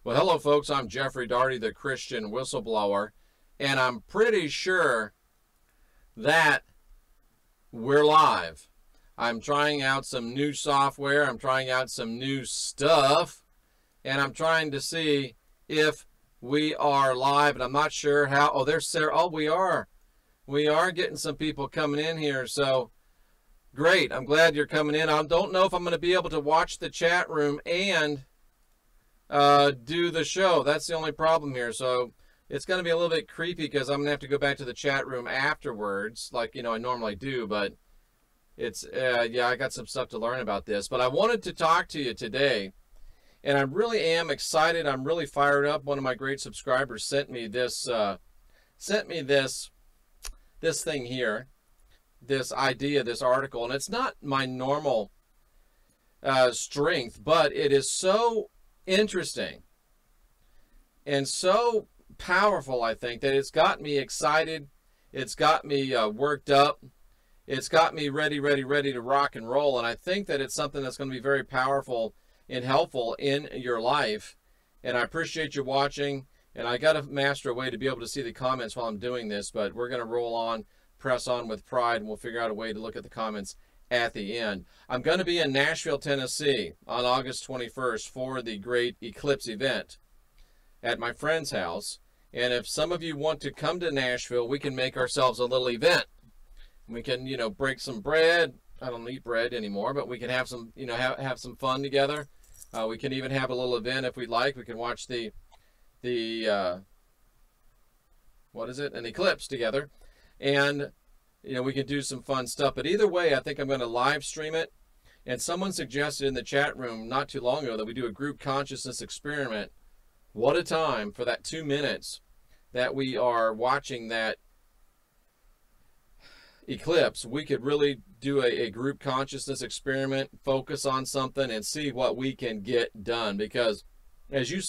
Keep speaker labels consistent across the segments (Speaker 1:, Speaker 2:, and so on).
Speaker 1: Well, hello, folks. I'm Jeffrey Daugherty, the Christian Whistleblower, and I'm pretty sure that we're live. I'm trying out some new software. I'm trying out some new stuff, and I'm trying to see if we are live, and I'm not sure how. Oh, there's Sarah. Oh, we are. We are getting some people coming in here, so great. I'm glad you're coming in. I don't know if I'm going to be able to watch the chat room and do the show. That's the only problem here. So it's going to be a little bit creepy because I'm going to have to go back to the chat room afterwards, like, I normally do. But it's, yeah, I got some stuff to learn about this. But I wanted to talk to you today, and I really am excited. I'm really fired up. One of my great subscribers sent me this, this thing here, this idea, this article, and it's not my normal strength, but it is so interesting and so powerful, I think, that it's got me excited. It's got me worked up. It's got me ready to rock and roll. And I think that it's something that's going to be very powerful and helpful in your life. And I appreciate you watching. And I got to master a way to be able to see the comments while I'm doing this, but we're going to roll on, press on with pride, and we'll figure out a way to look at the comments at the end. I'm going to be in Nashville, Tennessee on August 21st for the Great Eclipse event at my friend's house. And if some of you want to come to Nashville, we can make ourselves a little event. We can, break some bread. I don't eat bread anymore, but we can have some, have some fun together. We can even have a little event if we'd like. We can watch what is it? An eclipse together. And we can do some fun stuff. But either way, I think I'm going to live stream it. And someone suggested in the chat room not too long ago that we do a group consciousness experiment. What a time for that 2 minutes that we are watching that eclipse. We could really do a group consciousness experiment, focus on something, and see what we can get done. Because as you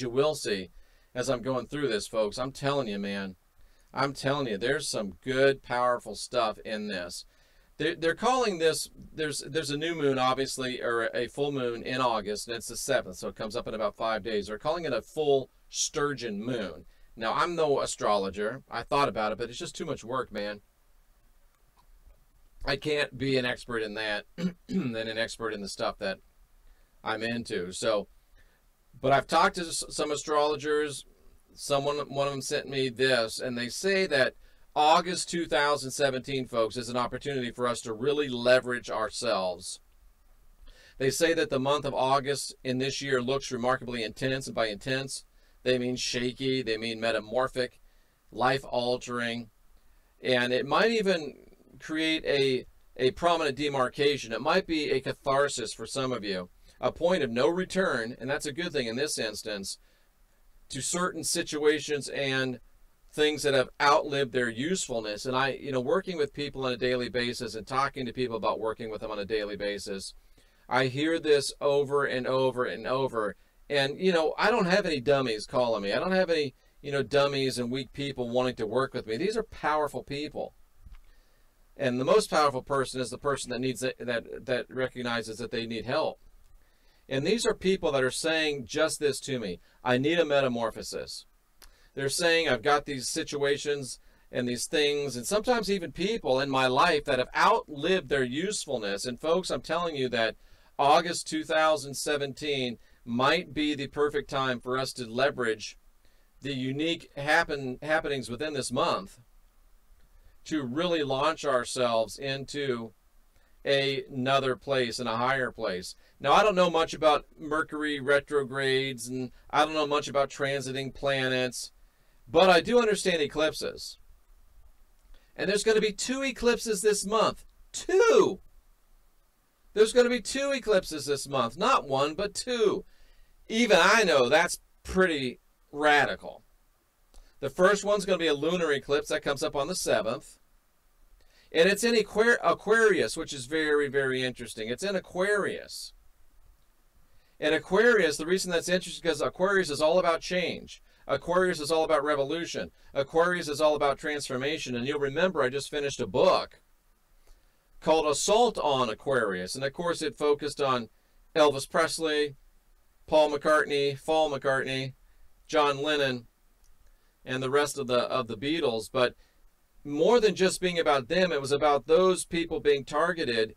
Speaker 1: will see, as I'm going through this, folks, I'm telling you, man, I'm telling you, there's some good, powerful stuff in this. They're calling this, there's a new moon, obviously, or a full moon in August, and it's the 7th, so it comes up in about 5 days. They're calling it a full sturgeon moon. Now, I'm no astrologer. I thought about it, but it's just too much work, man. I can't be an expert in that than an expert in the stuff that I'm into. So, but I've talked to some astrologers. One of them sent me this, and they say that August 2017, folks, is an opportunity for us to really leverage ourselves. They say that the month of August in this year looks remarkably intense, and by intense, they mean shaky, they mean metamorphic, life-altering, and it might even create a prominent demarcation. It might be a catharsis for some of you, a point of no return, and that's a good thing in this instance, to certain situations and things that have outlived their usefulness. And I, working with people on a daily basis and talking to people about working with them on a daily basis, I hear this over and over and over. And, I don't have any dummies calling me. I don't have any, dummies and weak people wanting to work with me. These are powerful people. And the most powerful person is the person that needs that recognizes that they need help. And these are people that are saying just this to me. I need a metamorphosis. They're saying I've got these situations and these things, and sometimes even people in my life that have outlived their usefulness. And folks, I'm telling you that August 2017 might be the perfect time for us to leverage the unique happenings within this month to really launch ourselves into another place and a higher place. Now, I don't know much about Mercury retrogrades, and I don't know much about transiting planets, but I do understand eclipses. And there's going to be 2 eclipses this month. 2! There's going to be 2 eclipses this month. Not 1, but 2. Even I know that's pretty radical. The first one's going to be a lunar eclipse that comes up on the 7th. And it's in Aquarius, which is very, very interesting. It's in Aquarius. And Aquarius, the reason that's interesting is because Aquarius is all about change. Aquarius is all about revolution. Aquarius is all about transformation. And you'll remember I just finished a book called Assault on Aquarius. And of course it focused on Elvis Presley, Paul McCartney, John Lennon, and the rest of the Beatles. But more than just being about them, it was about those people being targeted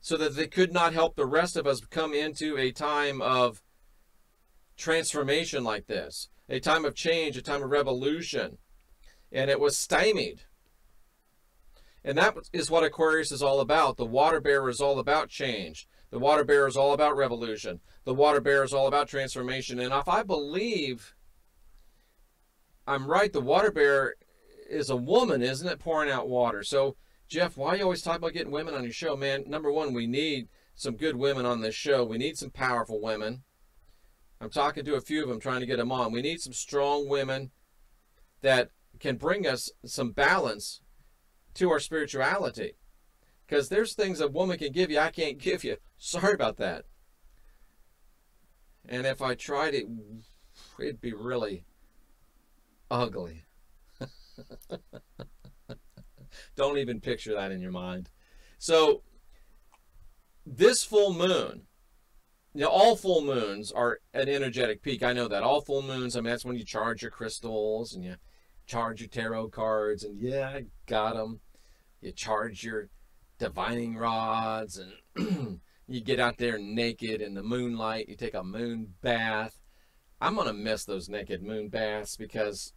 Speaker 1: so that they could not help the rest of us come into a time of transformation like this, a time of change, a time of revolution. And it was stymied. And that is what Aquarius is all about. The water bearer is all about change. The water bearer is all about revolution. The water bearer is all about transformation. And if I believe I'm right, the water bearer is a woman, isn't it, pouring out water? So, Jeff, why you always talk about getting women on your show? Man, number one, we need some good women on this show. We need some powerful women. I'm talking to a few of them, trying to get them on. We need some strong women that can bring us some balance to our spirituality. Because there's things a woman can give you I can't give you. Sorry about that. And if I tried it, it'd be really ugly. Don't even picture that in your mind. So this full moon, you know, all full moons are an energetic peak. I know that. All full moons, I mean, that's when you charge your crystals and you charge your tarot cards, and yeah, I got them. You charge your divining rods, and you get out there naked in the moonlight. You take a moon bath. I'm going to miss those naked moon baths because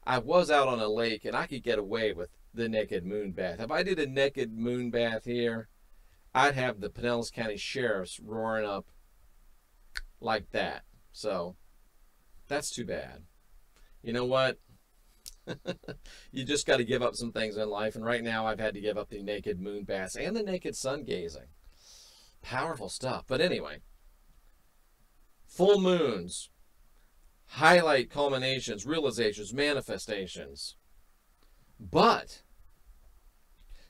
Speaker 1: I was out on a lake and I could get away with the naked moon bath. If I did a naked moon bath here, I'd have the Pinellas County Sheriffs roaring up like that. So that's too bad. You know what? You just got to give up some things in life. And right now I've had to give up the naked moon baths and the naked sun gazing. Powerful stuff. But anyway, full moons highlight culminations, realizations, manifestations. But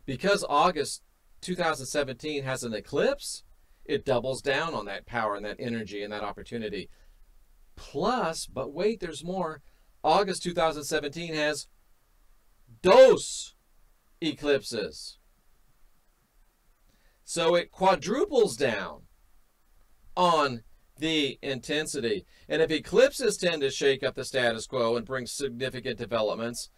Speaker 1: because August 2017 has an eclipse, it doubles down on that power and that energy and that opportunity. Plus, but wait, there's more. August 2017 has dos eclipses. So it quadruples down on the intensity. And if eclipses tend to shake up the status quo and bring significant developments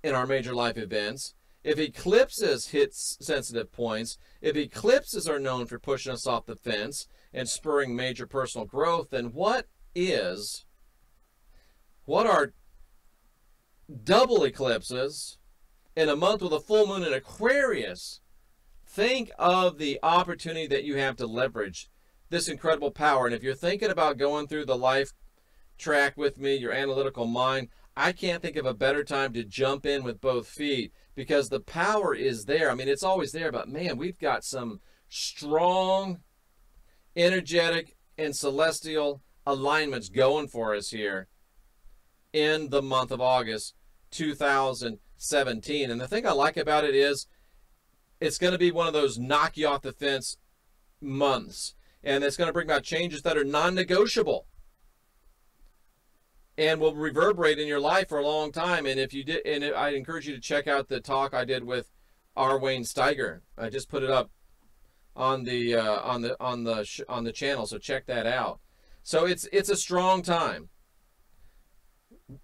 Speaker 1: in our major life events, if eclipses hit sensitive points, if eclipses are known for pushing us off the fence and spurring major personal growth, then what are double eclipses in a month with a full moon in Aquarius? Think of the opportunity that you have to leverage this incredible power. And if you're thinking about going through the life track with me, your analytical mind, I can't think of a better time to jump in with both feet, because the power is there. I mean, it's always there, but man, we've got some strong, energetic, and celestial alignments going for us here in the month of August 2017. And the thing I like about it is it's going to be one of those knock you off the fence months. And it's going to bring about changes that are non-negotiable and will reverberate in your life for a long time. And if you did, and I'd encourage you to check out the talk I did with R. Wayne Steiger. I just put it up on the channel, so check that out. So it's a strong time.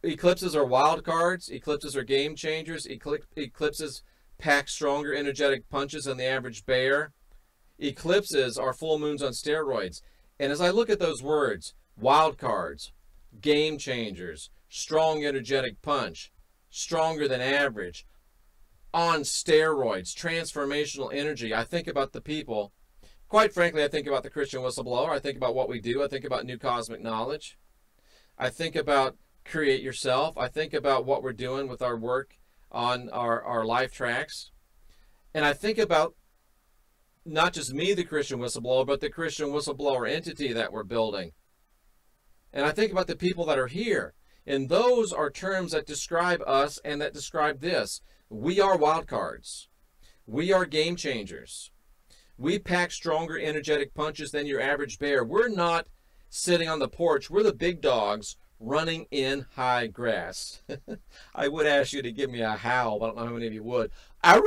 Speaker 1: Eclipses are wild cards. Eclipses are game changers. Eclipses pack stronger energetic punches than the average bear. Eclipses are full moons on steroids. And as I look at those words, wild cards, game changers, strong energetic punch, stronger than average, on steroids, transformational energy, I think about the people. Quite frankly, I think about the Christian Whistleblower. I think about what we do. I think about New Cosmic Knowledge. I think about Create Yourself. I think about what we're doing with our work on our life tracks. And I think about not just me, the Christian Whistleblower, but the Christian Whistleblower entity that we're building. And I think about the people that are here. And those are terms that describe us and that describe this. We are wild cards. We are game changers. We pack stronger energetic punches than your average bear. We're not sitting on the porch. We're the big dogs running in high grass. I would ask you to give me a howl, but I don't know how many of you would. Aroo!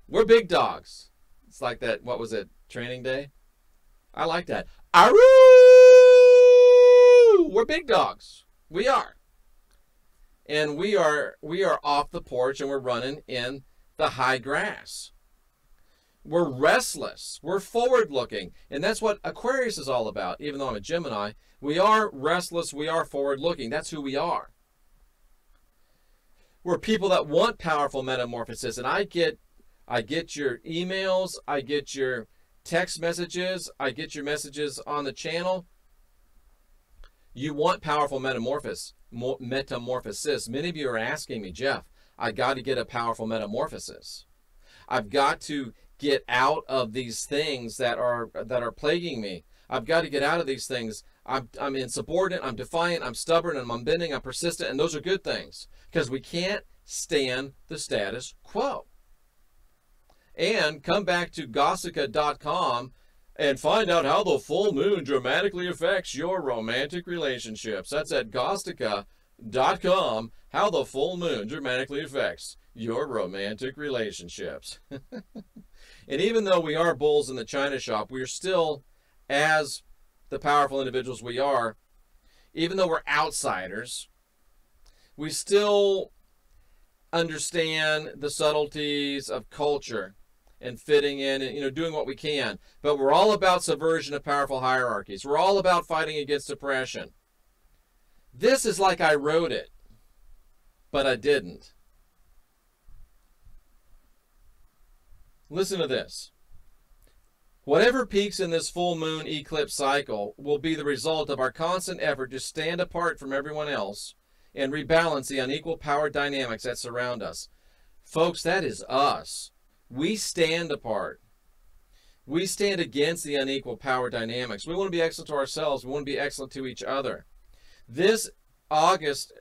Speaker 1: We're big dogs. It's like that, what was it, Training Day? I like that. Aroo! We're big dogs. We are. And we are off the porch and we're running in the high grass. We're restless. We're forward looking. And that's what Aquarius is all about. Even though I'm a Gemini, we are restless. We are forward looking. That's who we are. We're people that want powerful metamorphosis. And I get your emails. I get your text messages. I get your messages on the channel. You want powerful metamorphosis. Many of you are asking me, Jeff, I got to get a powerful metamorphosis. I've got to get out of these things that are plaguing me. I've got to get out of these things. I'm insubordinate, I'm defiant, I'm stubborn, I'm unbending, I'm persistent, and those are good things because we can't stand the status quo. And come back to Gostica.com and find out how the full moon dramatically affects your romantic relationships. That's at Gostica.com, how the full moon dramatically affects your romantic relationships. And even though we are bulls in the china shop, we're still, as the powerful individuals we are, even though we're outsiders, we still understand the subtleties of culture and fitting in and doing what we can. But we're all about subversion of powerful hierarchies. We're all about fighting against oppression. This is like I wrote it, but I didn't. Listen to this. Whatever peaks in this full moon eclipse cycle will be the result of our constant effort to stand apart from everyone else and rebalance the unequal power dynamics that surround us. Folks, that is us. We stand apart. We stand against the unequal power dynamics. We want to be excellent to ourselves. We want to be excellent to each other. This August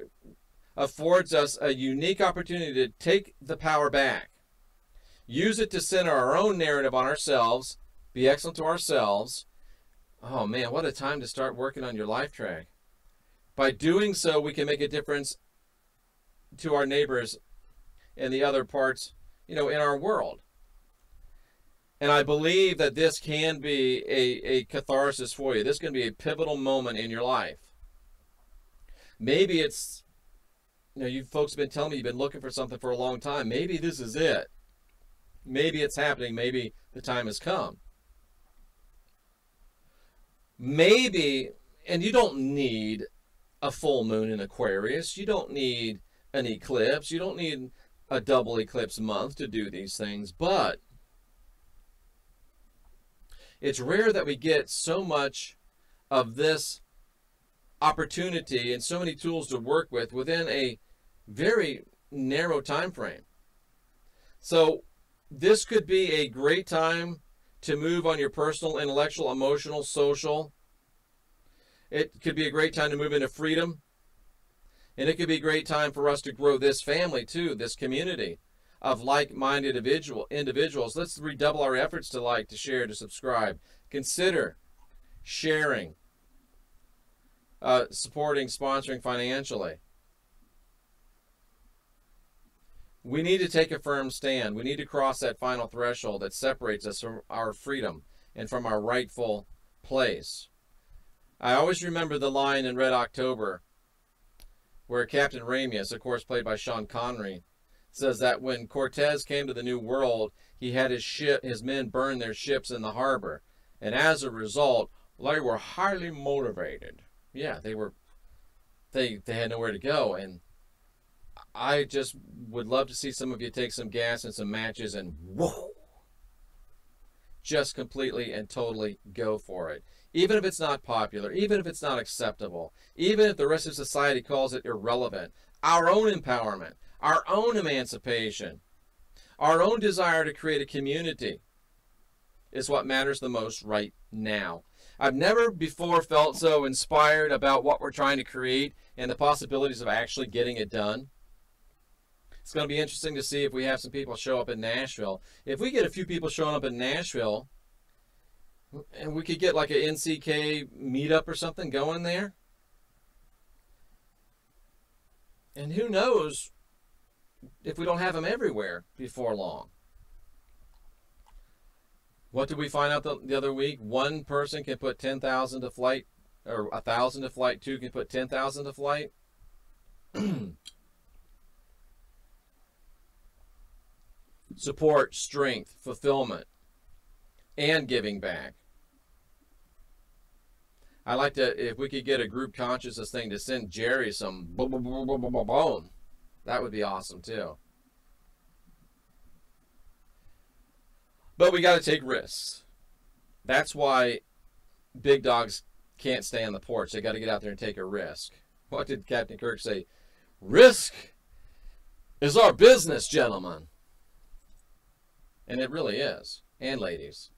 Speaker 1: affords us a unique opportunity to take the power back. Use it to center our own narrative on ourselves. Be excellent to ourselves. Oh man, what a time to start working on your life track. By doing so, we can make a difference to our neighbors and the other parts, in our world. And I believe that this can be a catharsis for you. This can be a pivotal moment in your life. Maybe it's, you folks have been telling me you've been looking for something for a long time. Maybe this is it. Maybe it's happening. Maybe the time has come. Maybe, and you don't need a full moon in Aquarius. You don't need an eclipse. You don't need a double eclipse month to do these things. But it's rare that we get so much of this opportunity and so many tools to work with within a very narrow time frame. So this could be a great time to move on your personal, intellectual, emotional, social. It could be a great time to move into freedom. And it could be a great time for us to grow this family too, this community of like-minded individuals. Let's redouble our efforts to like, to share, to subscribe. Consider sharing, supporting, sponsoring financially. We need to take a firm stand. We need to cross that final threshold that separates us from our freedom and from our rightful place. I always remember the line in Red October where Captain Ramius, of course played by Sean Connery, says that when Cortez came to the New World, he had his men burn their ships in the harbor. And as a result, they were highly motivated. Yeah, they had nowhere to go. And I just would love to see some of you take some gas and some matches and whoa, just completely and totally go for it. Even if it's not popular, even if it's not acceptable, even if the rest of society calls it irrelevant, our own empowerment, our own emancipation, our own desire to create a community is what matters the most right now. I've never before felt so inspired about what we're trying to create and the possibilities of actually getting it done. It's going to be interesting to see if we have some people show up in Nashville. If we get a few people showing up in Nashville, and we could get like an NCK meetup or something going there. And who knows if we don't have them everywhere before long. What did we find out the other week? One person can put 10,000 to flight, or 1,000 to flight. Two can put 10,000 to flight. Support, strength, fulfillment, and giving back. I like to, if we could get a group consciousness thing to send Jerry some boom, boom, boom, boom, boom, boom, boom. That would be awesome too. But we got to take risks. That's why big dogs can't stay on the porch. They got to get out there and take a risk. What did Captain Kirk say? Risk is our business, gentlemen. And it really is. And ladies.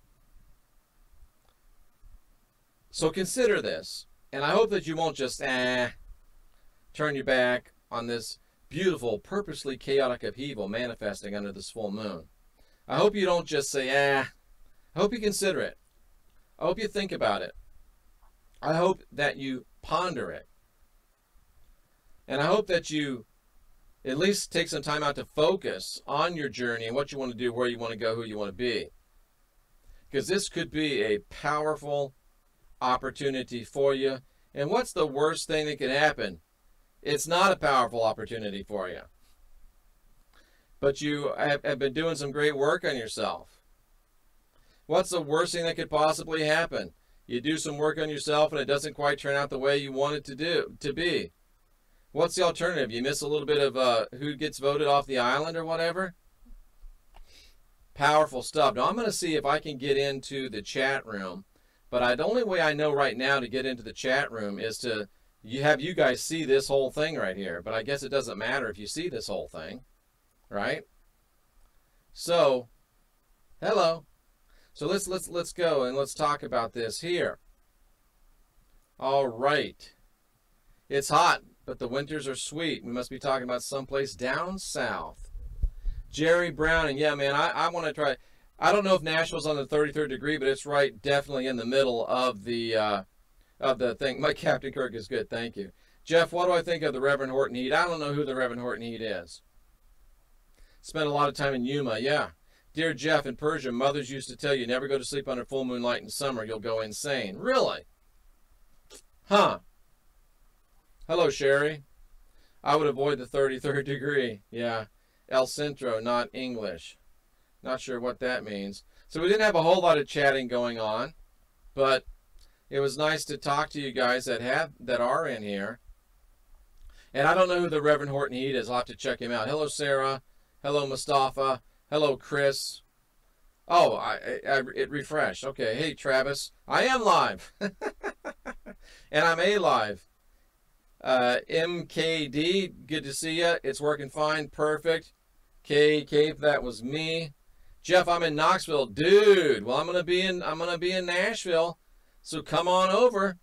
Speaker 1: So consider this. And I hope that you won't just turn your back on this beautiful, purposely chaotic upheaval manifesting under this full moon. I hope you don't just say, I hope you consider it. I hope you think about it. I hope that you ponder it. And I hope that you at least take some time out to focus on your journey and what you want to do, where you want to go, who you want to be. Because this could be a powerful opportunity for you. And what's the worst thing that could happen? It's not a powerful opportunity for you. But you have been doing some great work on yourself. What's the worst thing that could possibly happen? You do some work on yourself and it doesn't quite turn out the way you want it to be. What's the alternative? You miss a little bit of who gets voted off the island or whatever? Powerful stuff. Now I'm going to see if I can get into the chat room. But the only way I know right now to get into the chat room is to have you guys see this whole thing right here. But I guess it doesn't matter if you see this whole thing. Right? So, hello. So let's go and let's talk about this here. All right. It's hot, but the winters are sweet. We must be talking about someplace down south. Jerry Brown, and yeah, man, I want to try. I don't know if Nashville's on the 33rd degree, but it's right definitely in the middle of the thing. My Captain Kirk is good, thank you. Jeff, what do I think of the Reverend Horton Heat? I don't know who the Reverend Horton Heat is. Spent a lot of time in Yuma, yeah. Dear Jeff, in Persia, mothers used to tell you never go to sleep under full moonlight in summer. You'll go insane. Really? Huh. Hello, Sherry. I would avoid the 33rd degree. Yeah. El Centro, not English. Not sure what that means. So we didn't have a whole lot of chatting going on, but it was nice to talk to you guys that are in here. And I don't know who the Reverend Horton Heat is. I'll have to check him out. Hello, Sarah. Hello, Mustafa. Hello, Chris. Oh, it refreshed. Okay. Hey, Travis. I am live. And I'm live. MKD, good to see you. It's working fine. Perfect. Cave, that was me. Jeff, I'm in Knoxville. Dude, well, I'm gonna be in Nashville. So come on over.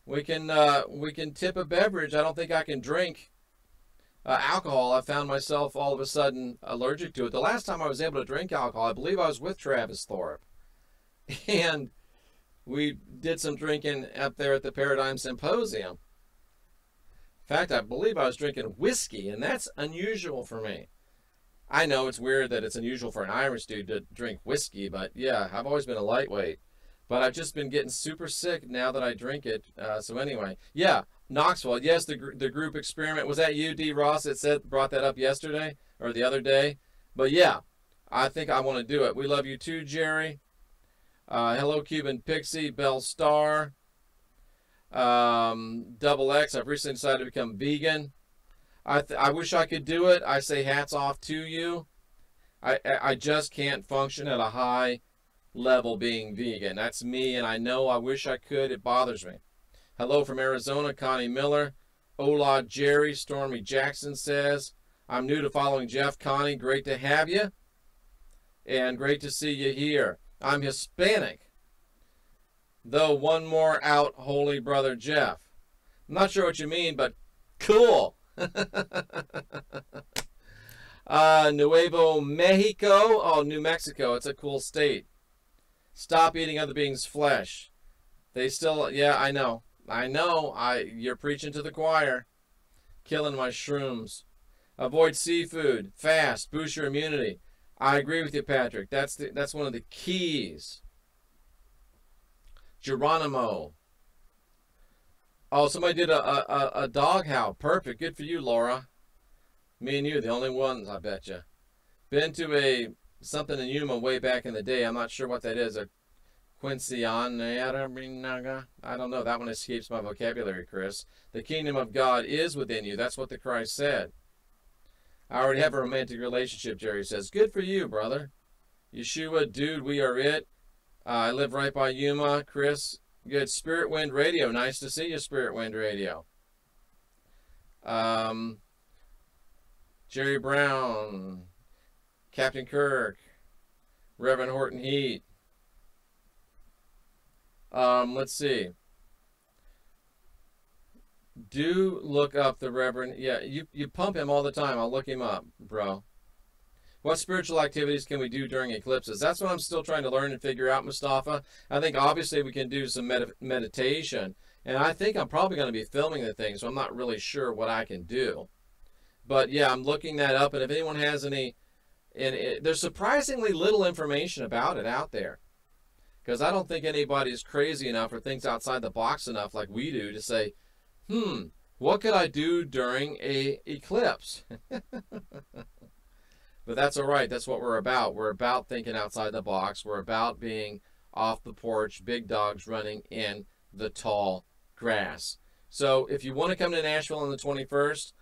Speaker 1: We can tip a beverage. I don't think I can drink alcohol. I found myself all of a sudden allergic to it. The last time I was able to drink alcohol, I believe I was with Travis Thorpe. And we did some drinking up there at the Paradigm Symposium. In fact, I believe I was drinking whiskey, and that's unusual for me. I know it's weird that it's unusual for an Irish dude to drink whiskey, but yeah, I've always been a lightweight. But I've just been getting super sick now that I drink it. So anyway, yeah, Knoxville. Yes, the group experiment. Was that you, D. Ross, that brought that up yesterday or the other day? But yeah, I think I want to do it. We love you too, Jerry. Hello, Cuban Pixie, Bell Star. Double X. I've recently decided to become vegan. I wish I could do it. I say hats off to you. I just can't function at a high level being vegan. That's me, and I know I wish I could. It bothers me. Hello from Arizona, Connie Miller. Ola Jerry, Stormy Jackson says, I'm new to following Jeff. Connie, great to have you. And great to see you here. I'm Hispanic. Though one more out, holy brother Jeff. I'm not sure what you mean, but cool. Nuevo Mexico. Oh, New Mexico. It's a cool state. Stop eating other beings' flesh. They still, yeah, I know. You're preaching to the choir. Killing my shrooms. Avoid seafood. Fast. Boost your immunity. I agree with you, Patrick. That's one of the keys. Geronimo. Oh, somebody did a dog howl. Perfect. Good for you, Laura. Me and you, the only ones, I bet you. Been to something in Yuma way back in the day. I'm not sure what that is. A Quinceañera. I don't know. That one escapes my vocabulary, Chris. The kingdom of God is within you. That's what the Christ said. I already have a romantic relationship, Jerry says. Good for you, brother. Yeshua, dude, we are it. I live right by Yuma. Chris, good. Spirit Wind Radio. Nice to see you, Spirit Wind Radio. Jerry Brown. Captain Kirk. Reverend Horton Heat. Let's see. Do look up the Reverend. Yeah, you pump him all the time. I'll look him up, bro. What spiritual activities can we do during eclipses? That's what I'm still trying to learn and figure out, Mustafa. I think obviously we can do some meditation. And I think I'm probably going to be filming the thing, so I'm not really sure what I can do. But yeah, I'm looking that up. And if anyone has any, there's surprisingly little information about it out there. Because I don't think anybody's crazy enough or thinks outside the box enough like we do to say, what could I do during a eclipse? But that's all right. That's what we're about. We're about thinking outside the box. We're about being off the porch, big dogs running in the tall grass. So if you want to come to Nashville on the 21st,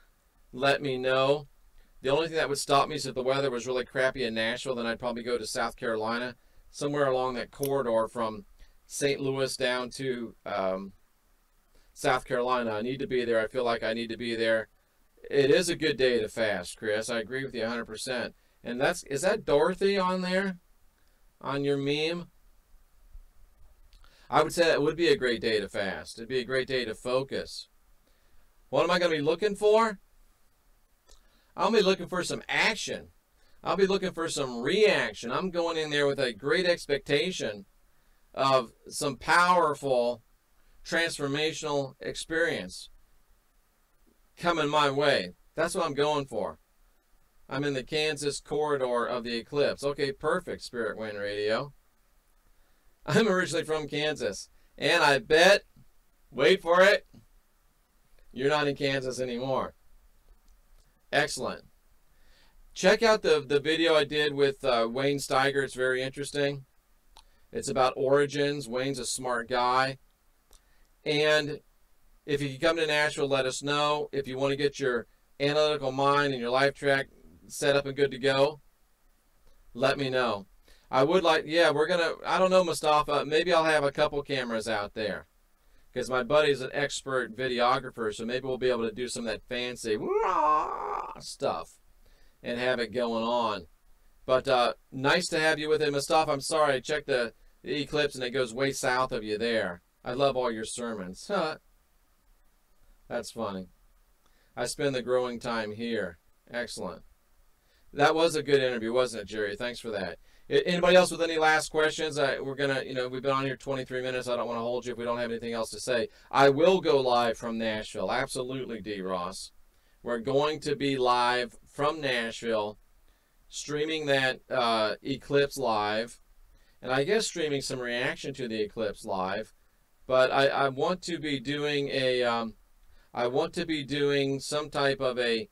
Speaker 1: let me know. The only thing that would stop me is if the weather was really crappy in Nashville, then I'd probably go to South Carolina, somewhere along that corridor from St. Louis down to South Carolina. I need to be there. I feel like I need to be there. It is a good day to fast, Chris. I agree with you 100%. And is that Dorothy on there? On your meme? I would say that would be a great day to fast. It'd be a great day to focus. What am I going to be looking for? I'll be looking for some action. I'll be looking for some reaction. I'm going in there with a great expectation of some powerful transformational experience coming my way. That's what I'm going for. I'm in the Kansas corridor of the eclipse. Okay, perfect, Spirit Wind Radio. I'm originally from Kansas. And I bet, wait for it, you're not in Kansas anymore. Excellent. Check out the video I did with Wayne Steiger. It's very interesting. It's about origins. Wayne's a smart guy. And if you can come to Nashville, let us know. If you want to get your analytical mind and your life track set up and good to go, let me know. I would like, yeah, I don't know, Mustafa, maybe I'll have a couple cameras out there. Because my buddy's an expert videographer, so maybe we'll be able to do some of that fancy stuff and have it going on. But nice to have you with it, Mustafa. I'm sorry, I checked the eclipse and it goes way south of you there. I love all your sermons. That's funny. I spend the growing time here. Excellent. That was a good interview, wasn't it, Jerry? Thanks for that. Anybody else with any last questions? We're going to, we've been on here 23 minutes. I don't want to hold you if we don't have anything else to say. I will go live from Nashville. Absolutely, D. Ross. We're going to be live from Nashville, streaming that eclipse live, and I guess streaming some reaction to the eclipse live. But I want to be doing I want to be doing some type of a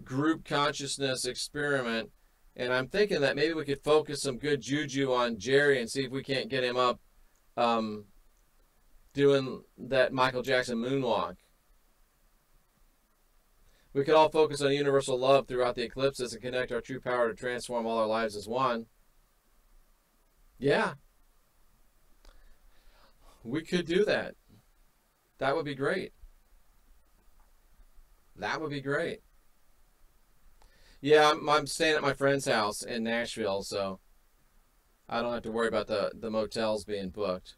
Speaker 1: group consciousness experiment, and I'm thinking that maybe we could focus some good juju on Jerry and see if we can't get him up doing that Michael Jackson moonwalk. We could all focus on universal love throughout the eclipses and connect our true power to transform all our lives as one. Yeah. We could do that. That would be great. That would be great. Yeah, I'm staying at my friend's house in Nashville, so I don't have to worry about the motels being booked.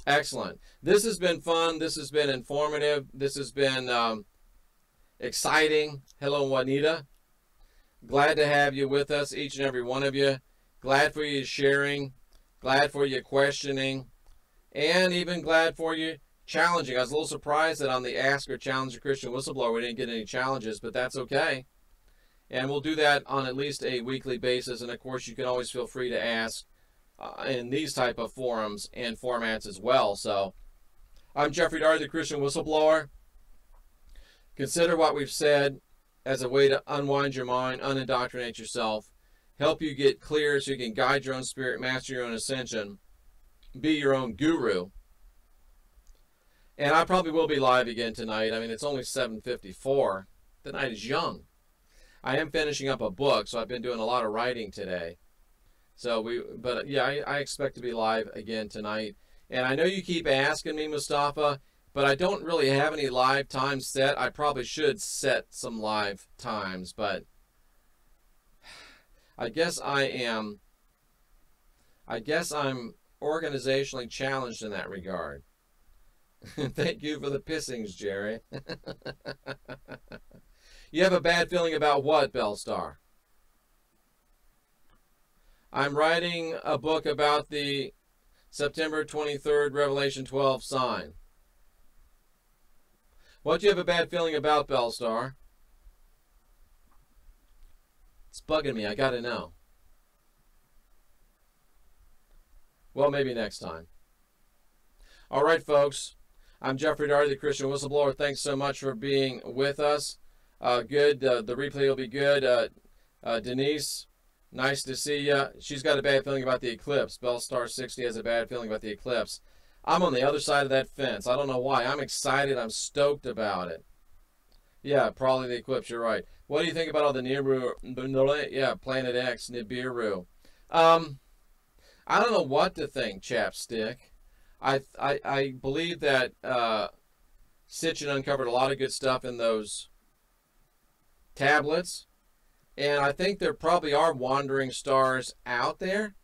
Speaker 1: Excellent. This has been fun. This has been informative. This has been exciting. Hello, Juanita. Glad to have you with us, each and every one of you. Glad for you sharing. Glad for you questioning. And even glad for you challenging. I was a little surprised that on the Ask or Challenge a Christian Whistleblower we didn't get any challenges, but that's okay. And we'll do that on at least a weekly basis. And of course, you can always feel free to ask in these type of forums and formats as well. So I'm Jeffrey Daugherty, the Christian Whistleblower. Consider what we've said as a way to unwind your mind, unindoctrinate yourself, help you get clear so you can guide your own spirit, master your own ascension, be your own guru. And I probably will be live again tonight. I mean, it's only 7:54. The night is young. I am finishing up a book, so I've been doing a lot of writing today. But yeah, I expect to be live again tonight. And I know you keep asking me, Mustafa, but I don't really have any live times set. I probably should set some live times, but I guess I'm organizationally challenged in that regard. Thank you for the pissings, Jerry. You have a bad feeling about what, Bellstar? I'm writing a book about the September 23rd Revelation 12 sign. What do you have a bad feeling about, Bellstar? It's bugging me. I got to know. Well, maybe next time. All right, folks. I'm Jeffrey Daugherty, the Christian Whistleblower. Thanks so much for being with us. Good. The replay will be good. Denise, nice to see you. She's got a bad feeling about the eclipse. Bellstar 60 has a bad feeling about the eclipse. I'm on the other side of that fence. I don't know why. I'm excited. I'm stoked about it. Yeah, probably the eclipse. You're right. What do you think about all the Nibiru? Yeah, Planet X, Nibiru. I don't know what to think, Chapstick. I believe that Sitchin uncovered a lot of good stuff in those tablets, and I think there probably are wandering stars out there.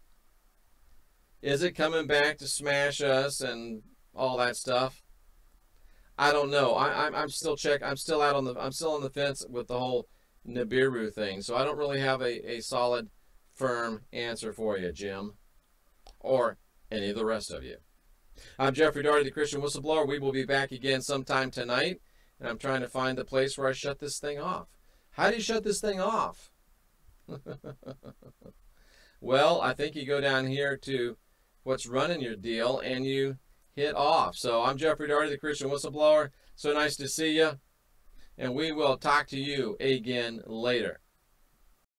Speaker 1: Is it coming back to smash us and all that stuff? I don't know. I'm still I'm still on the fence with the whole Nibiru thing, so I don't really have a solid, firm answer for you, Jim, or any of the rest of you. I'm Jeffrey Daugherty, the Christian Whistleblower. We will be back again sometime tonight, and I'm trying to find the place where I shut this thing off. How do you shut this thing off? Well, I think you go down here to what's running your deal, and you hit off. So I'm Jeffrey Daugherty, the Christian Whistleblower. So nice to see you, and we will talk to you again later.